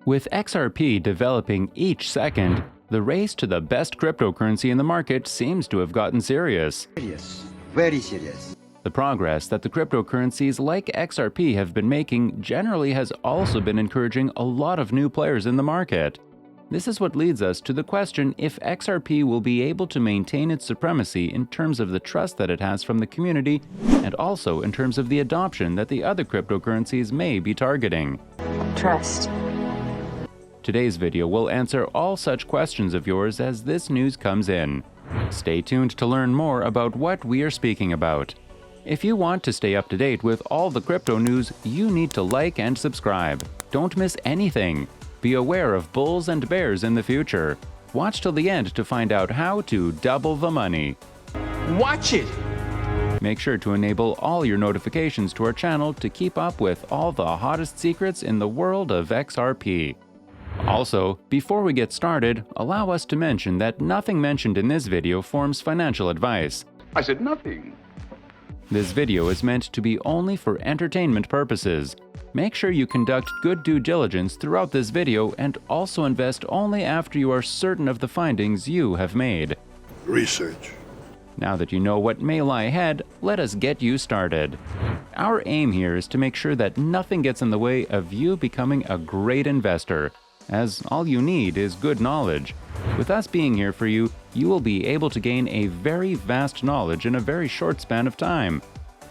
With XRP developing each second, the race to the best cryptocurrency in the market seems to have gotten serious. Very serious. The progress that the cryptocurrencies like XRP have been making generally has also been encouraging a lot of new players in the market. This is what leads us to the question if XRP will be able to maintain its supremacy in terms of the trust that it has from the community and also in terms of the adoption that the other cryptocurrencies may be targeting. Trust. Today's video will answer all such questions of yours as this news comes in. Stay tuned to learn more about what we are speaking about. If you want to stay up to date with all the crypto news, you need to like and subscribe. Don't miss anything. Be aware of bulls and bears in the future. Watch till the end to find out how to double the money. Watch it! Make sure to enable all your notifications to our channel to keep up with all the hottest secrets in the world of XRP. Also, before we get started, allow us to mention that nothing mentioned in this video forms financial advice. I said nothing. This video is meant to be only for entertainment purposes. Make sure you conduct good due diligence throughout this video and also invest only after you are certain of the findings you have made. Research. Now that you know what may lie ahead, let us get you started. Our aim here is to make sure that nothing gets in the way of you becoming a great investor, as all you need is good knowledge. With us being here for you, you will be able to gain a very vast knowledge in a very short span of time.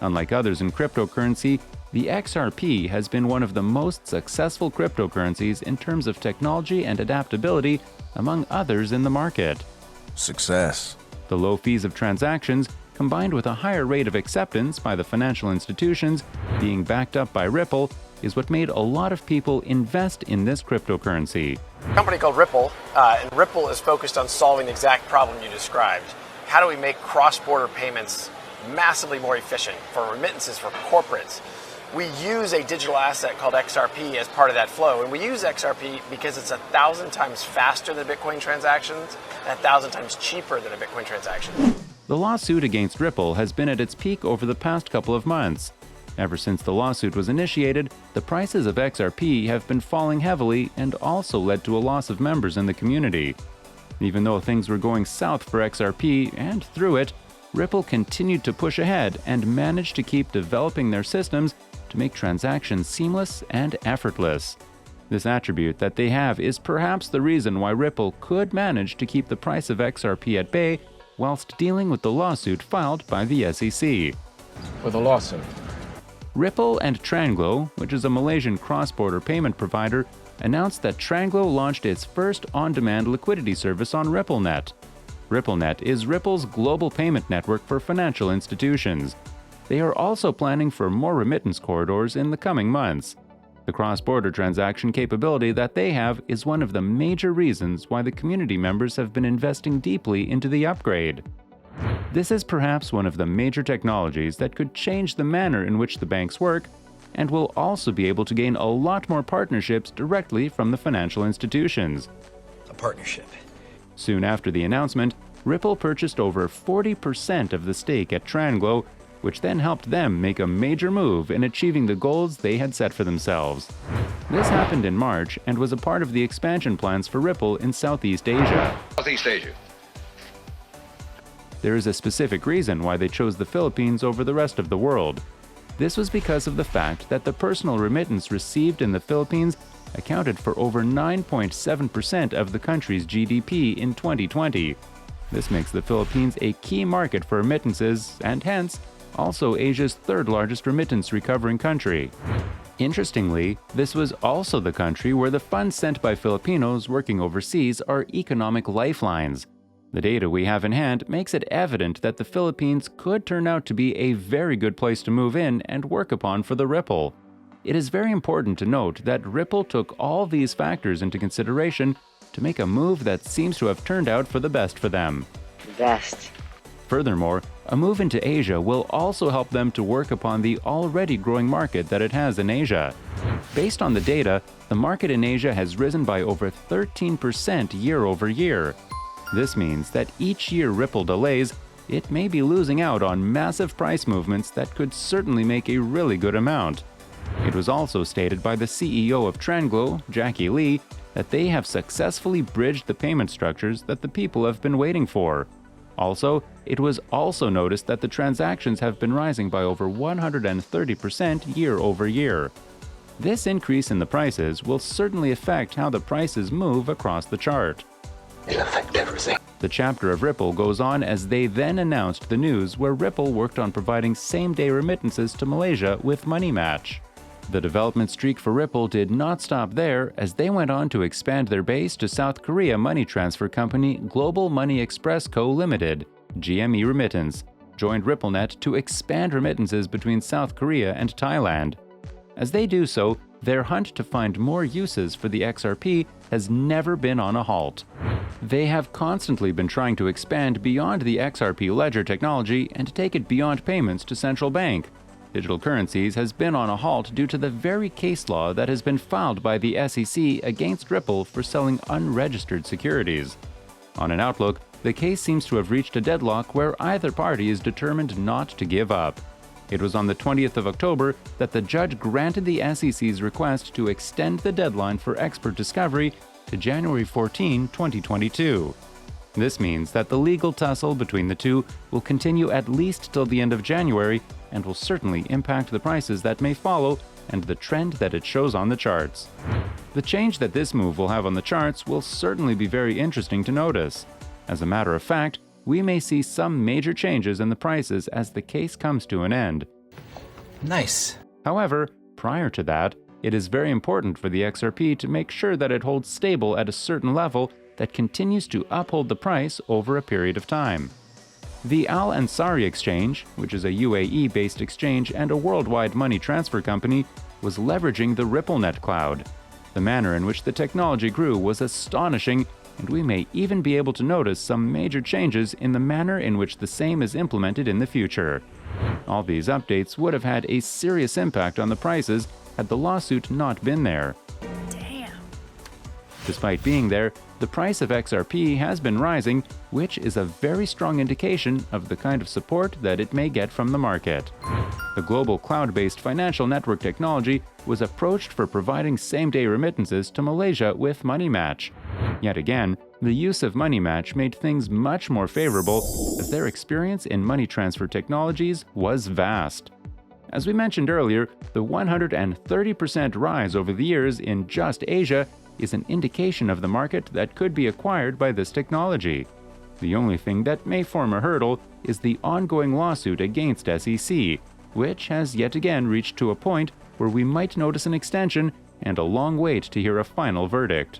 Unlike others in cryptocurrency, the XRP has been one of the most successful cryptocurrencies in terms of technology and adaptability among others in the market. Success. The low fees of transactions, combined with a higher rate of acceptance by the financial institutions being backed up by Ripple, is what made a lot of people invest in this cryptocurrency. A company called Ripple, and Ripple is focused on solving the exact problem you described. How do we make cross-border payments massively more efficient for remittances for corporates? We use a digital asset called XRP as part of that flow, and we use XRP because it's 1,000 times faster than Bitcoin transactions and 1,000 times cheaper than a Bitcoin transaction. The lawsuit against Ripple has been at its peak over the past couple of months. Ever since the lawsuit was initiated, the prices of XRP have been falling heavily and also led to a loss of members in the community. Even though things were going south for XRP and through it, Ripple continued to push ahead and managed to keep developing their systems to make transactions seamless and effortless. This attribute that they have is perhaps the reason why Ripple could manage to keep the price of XRP at bay whilst dealing with the lawsuit filed by the SEC. With a lawsuit. Ripple and Tranglo, which is a Malaysian cross-border payment provider, announced that Tranglo launched its first on-demand liquidity service on RippleNet. RippleNet is Ripple's global payment network for financial institutions. They are also planning for more remittance corridors in the coming months. The cross-border transaction capability that they have is one of the major reasons why the community members have been investing deeply into the upgrade. This is perhaps one of the major technologies that could change the manner in which the banks work and will also be able to gain a lot more partnerships directly from the financial institutions. A partnership. Soon after the announcement, Ripple purchased over 40% of the stake at Tranglo, which then helped them make a major move in achieving the goals they had set for themselves. This happened in March and was a part of the expansion plans for Ripple in Southeast Asia. Southeast Asia. There is a specific reason why they chose the Philippines over the rest of the world. This was because of the fact that the personal remittance received in the Philippines accounted for over 9.7% of the country's GDP in 2020. This makes the Philippines a key market for remittances and hence also Asia's third largest remittance recovering country. Interestingly, this was also the country where the funds sent by Filipinos working overseas are economic lifelines. The data we have in hand makes it evident that the Philippines could turn out to be a very good place to move in and work upon for the Ripple. It is very important to note that Ripple took all these factors into consideration to make a move that seems to have turned out for the best for them. Best. Furthermore, a move into Asia will also help them to work upon the already growing market that it has in Asia. Based on the data, the market in Asia has risen by over 13% year over year. This means that each year Ripple delays, it may be losing out on massive price movements that could certainly make a really good amount. It was also stated by the CEO of TrendGlow, Jackie Lee, that they have successfully bridged the payment structures that the people have been waiting for. Also, it was also noticed that the transactions have been rising by over 130% year over year. This increase in the prices will certainly affect how the prices move across the chart. It'll affect everything. The chapter of Ripple goes on as they then announced the news where Ripple worked on providing same-day remittances to Malaysia with Money Match. The development streak for Ripple did not stop there as they went on to expand their base to South Korea money transfer company Global Money Express Co. Limited, GME Remittance, joined RippleNet to expand remittances between South Korea and Thailand. As they do so, their hunt to find more uses for the XRP has never been on a halt. They have constantly been trying to expand beyond the XRP ledger technology and take it beyond payments to central bank. Digital currencies has been on a halt due to the very case law that has been filed by the SEC against Ripple for selling unregistered securities. On an outlook, the case seems to have reached a deadlock where either party is determined not to give up. It was on the 20th of October that the judge granted the SEC's request to extend the deadline for expert discovery to January 14, 2022. This means that the legal tussle between the two will continue at least till the end of January and will certainly impact the prices that may follow and the trend that it shows on the charts. The change that this move will have on the charts will certainly be very interesting to notice. As a matter of fact, we may see some major changes in the prices as the case comes to an end. Nice. However, prior to that, it is very important for the XRP to make sure that it holds stable at a certain level that continues to uphold the price over a period of time. The Al Ansari exchange, which is a UAE-based exchange and a worldwide money transfer company, was leveraging the RippleNet cloud. The manner in which the technology grew was astonishing, and we may even be able to notice some major changes in the manner in which the same is implemented in the future. All these updates would have had a serious impact on the prices had the lawsuit not been there. Damn. Despite being there, the price of XRP has been rising, which is a very strong indication of the kind of support that it may get from the market. The global cloud-based financial network technology was approached for providing same-day remittances to Malaysia with Money Match. Yet again, the use of Money Match made things much more favorable as their experience in money transfer technologies was vast. As we mentioned earlier, the 130% rise over the years in just Asia is an indication of the market that could be acquired by this technology. The only thing that may form a hurdle is the ongoing lawsuit against SEC, which has yet again reached to a point where we might notice an extension and a long wait to hear a final verdict.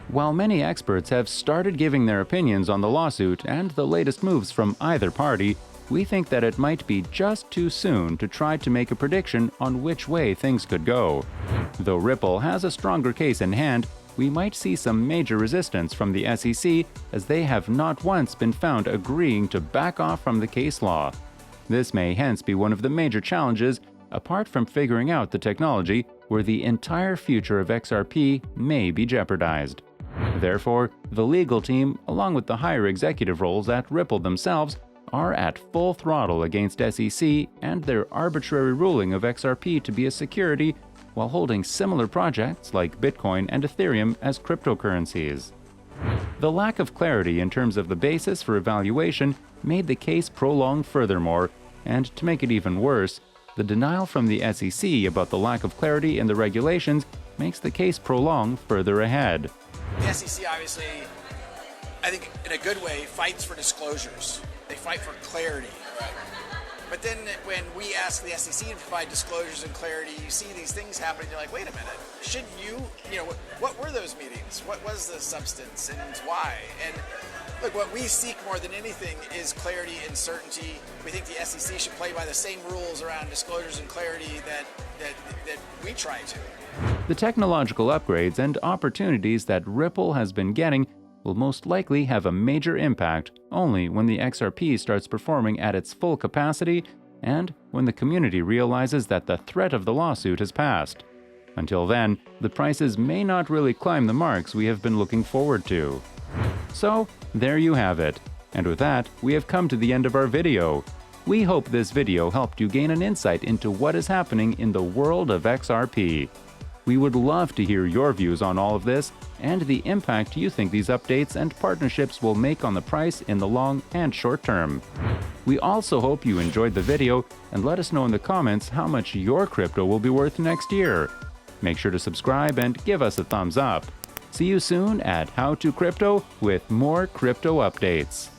While many experts have started giving their opinions on the lawsuit and the latest moves from either party, we think that it might be just too soon to try to make a prediction on which way things could go. Though Ripple has a stronger case in hand, we might see some major resistance from the SEC as they have not once been found agreeing to back off from the case law. This may hence be one of the major challenges, apart from figuring out the technology, where the entire future of XRP may be jeopardized. Therefore, the legal team, along with the higher executive roles at Ripple themselves, are at full throttle against SEC and their arbitrary ruling of XRP to be a security while holding similar projects like Bitcoin and Ethereum as cryptocurrencies. The lack of clarity in terms of the basis for evaluation made the case prolong furthermore, and to make it even worse, the denial from the SEC about the lack of clarity in the regulations makes the case prolong further ahead. The SEC obviously, I think in a good way, fights for disclosures. They fight for clarity. Right. But then when we ask the SEC to provide disclosures and clarity, you see these things happening, you're like, wait a minute, shouldn't what were those meetings? What was the substance and why? And look, what we seek more than anything is clarity and certainty. We think the SEC should play by the same rules around disclosures and clarity that we try to. The technological upgrades and opportunities that Ripple has been getting will most likely have a major impact only when the XRP starts performing at its full capacity and when the community realizes that the threat of the lawsuit has passed. Until then, the prices may not really climb the marks we have been looking forward to. So, there you have it. And with that, we have come to the end of our video. We hope this video helped you gain an insight into what is happening in the world of XRP. We would love to hear your views on all of this and the impact you think these updates and partnerships will make on the price in the long and short term. We also hope you enjoyed the video and let us know in the comments how much your crypto will be worth next year. Make sure to subscribe and give us a thumbs up. See you soon at How to Crypto with more crypto updates.